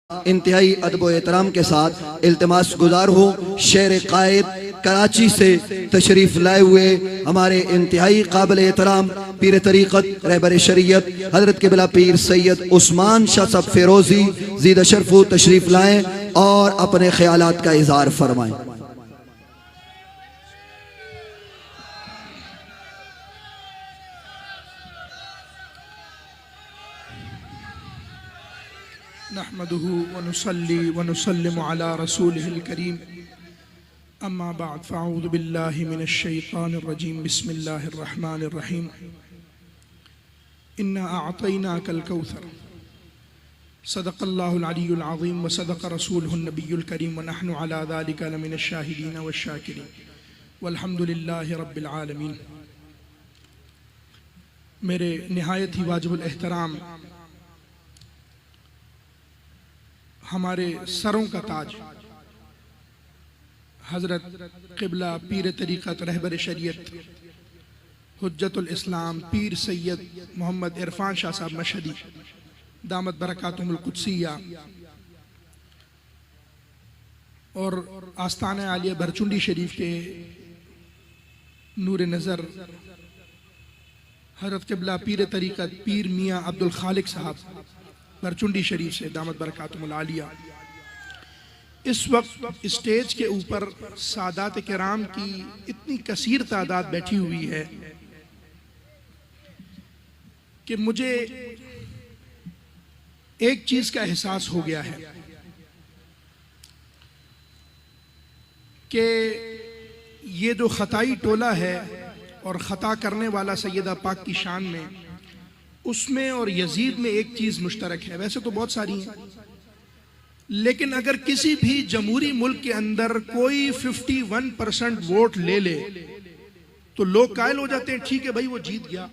इंतहाई अदब व एहतराम के साथ इल्तिमास गुजार हो शेर कायद कराची से तशरीफ लाए हुए हमारे इंतहाई काबिल एहतराम पीर तरीक़त रहबर शरीयत हजरत क़िबला पीर सैयद उस्मान शाह साहब फेरोजी ज़ीद शरफू तशरीफ लाएं और अपने ख्यालात का इज़हार फरमाएं। नहमदुहु व नुसल्ली व नुसल्लिमु अला रसूलिहिल करीम अम्मा बाद फ़अऊज़ु बिल्लाहि मिनश शैतानिर रजीम बिस्मिल्लाहिर रहमानिर रहीम इन्ना अअतैनाकल कौसर सदक़ल्लाहुल अलियुल अज़ीम व सदक़ रसूलुहुन नबियुल करीम व नहनु अला ज़ालिका लमिनश शाहिदीन वश शाकिरीन वल्हम्दुलिल्लाहि रब्बिल आलमीन। मेरे निहायत ही वाजिबुल एहतराम हमारे सरों का ताज हजरत क़िबला पीर तरीक़त रहबर शरीयत हुज्जतुल इस्लाम पीर सैयद मोहम्मद इरफान शाह साहब मशहदी दामत बरकातुहुल कुद्सिया और आस्ताना आलिया भरचुंडी शरीफ के नूर नज़र हजरत क़िबला पीर तरीक़त पीर मियाँ अब्दुल खालिक साहब भरचुंडी शरीफ से दामत बरकातुहुल आलिया इस वक्त स्टेज के ऊपर सादात किराम की इतनी कसीर तादाद बैठी हुई है कि मुझे एक चीज का एहसास हो गया है कि ये जो खताई टोला है और खता करने वाला सैयदा पाक की शान में उसमें और यजीद में एक चीज मुश्तरक है। वैसे तो बहुत सारी हैं, लेकिन अगर किसी भी जमहूरी मुल्क के अंदर कोई 51% वोट ले ले तो लोग कायल हो जाते हैं, ठीक है भाई वो जीत गया।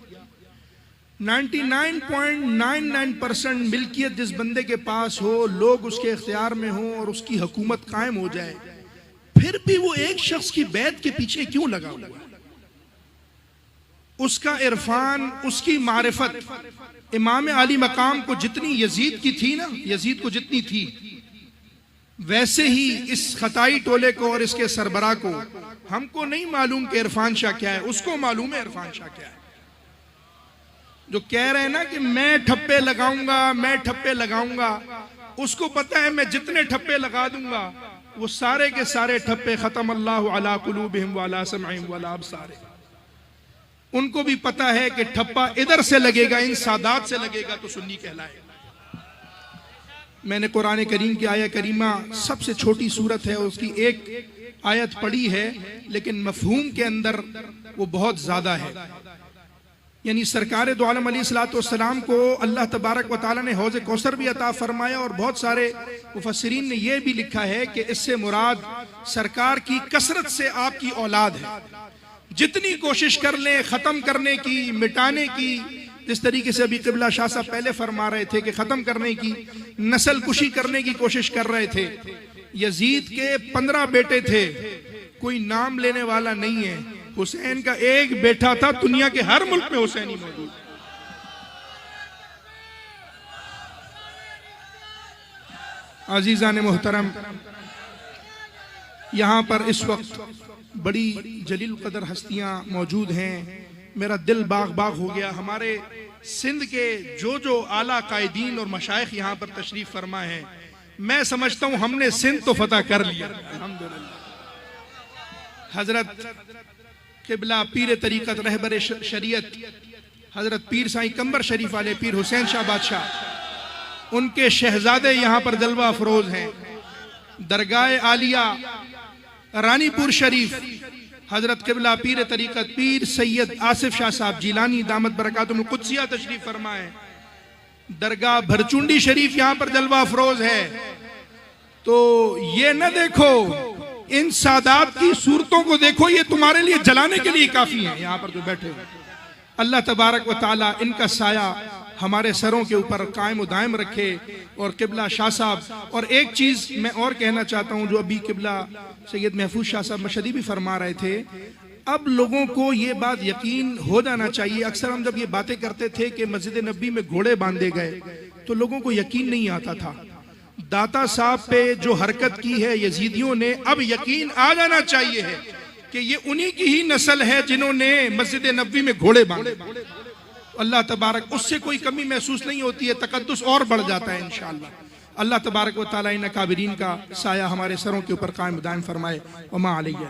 99.99% मिल्कियत जिस बंदे के पास हो, लोग उसके इख्तियार में हो और उसकी हुकूमत कायम हो जाए, फिर भी वो एक शख्स की बैत के पीछे क्यों लगा हुआ? उसका इरफान, उसकी मारिफत इमाम आली मकाम को जितनी यजीद की थी ना, यजीद को जितनी थी, वैसे ही इस खताई टोले को और इसके सरबरा को, हमको नहीं मालूम कि इरफान शाह क्या है, उसको मालूम है इरफान शाह क्या है। जो कह रहे हैं ना कि मैं ठप्पे लगाऊंगा, मैं ठप्पे लगाऊंगा, उसको पता है मैं जितने ठप्पे लगा दूंगा वो सारे के सारे ठप्पे खत्म अल्लाहु अला कुलूबिहिम व अला समइहिम व अला अबसारिहिम। उनको भी पता है कि ठप्पा इधर से लगेगा, इन सादात से लगेगा तो सुन्नी कहलाएगा। मैंने कुरान करीम की आयत करीमा, सबसे छोटी सूरत है, उसकी एक आयत पढ़ी है, लेकिन मफहूम के अंदर वो बहुत ज्यादा है। यानी सरकार दो आलम अलैहिस्सलाम को अल्लाह तबारक व तआला ने हौज़ कौसर भी अता फरमाया और बहुत सारे मुफस्सिरीन ने यह भी लिखा है कि इससे मुराद सरकार की कसरत से आपकी औलाद है। जितनी कोशिश कर लें खत्म करने की, मिटाने की, जिस तरीके से अभी क़िबला शाह साहब पहले फरमा रहे थे कि खत्म करने की, नस्ल कुशी करने की कोशिश कर रहे थे। यजीद के 15 बेटे थे, कोई नाम लेने वाला नहीं है। हुसैन का एक बेटा था, दुनिया के हर मुल्क में हुसैनी मौजूद। अजीज़ान मोहतरम, यहां पर इस वक्त बड़ी जलील कदर हस्तियां मौजूद हैं। मेरा दिल बाग बाग हो गया। हमारे सिंध के जो आला कायदीन और मशाइख यहाँ पर तशरीफ फरमा है, मैं समझता हूँ हमने सिंध तो फतह कर लिया अल्हम्दुलिल्लाह। हजरत क़िबला पीर तरीक़त रहबर शरीयत हजरत पीर साईं कंबर शरीफ वाले पीर हुसैन शाह बादशाह, उनके शहजादे यहाँ पर जलवा अफरोज हैं। दरगाह आलिया रानीपुर शरीफ हजरत क़िबला पीर तरीक़त पीर सैयद आसिफ शाह साहब जिलानी दामत बरकातुहुल कुद्सिया तशरीफ फरमाए। दरगाह भरचुंडी शरीफ यहाँ पर जलवा अफरोज है। तो ये न देखो, इन सादात की सूरतों को देखो, ये तुम्हारे लिए जलाने के लिए काफी है। यहाँ पर जो बैठे अल्लाह तबारक व तआला इनका साया हमारे सरों के ऊपर कायम दायम रखे और क़िबला शाह साहब। और एक चीज मैं और कहना चाहता हूँ, जो अभी क़िबला सैयद महफूज शाह साहब मशहदी भी फरमा रहे थे, अब लोगों को ये बात यकीन हो जाना चाहिए। अक्सर हम जब ये बातें करते थे कि मस्जिद नबी में घोड़े बांधे गए तो लोगों को यकीन नहीं आता था। दाता साहब पे जो हरकत की है यजीदियों ने, अब यकीन आ जाना चाहिए है कि ये उन्हीं की ही नस्ल है जिन्होंने मस्जिद नबवी में घोड़े बांधे। अल्लाह तबारक, उससे कोई कमी महसूस नहीं होती है, तकद्दुस और बढ़ जाता है इंशाअल्लाह। अल्लाह तबारक व तआला इन काबिरीन का साया हमारे सरों के ऊपर कायम दायम फरमाए। वमा अलैहि।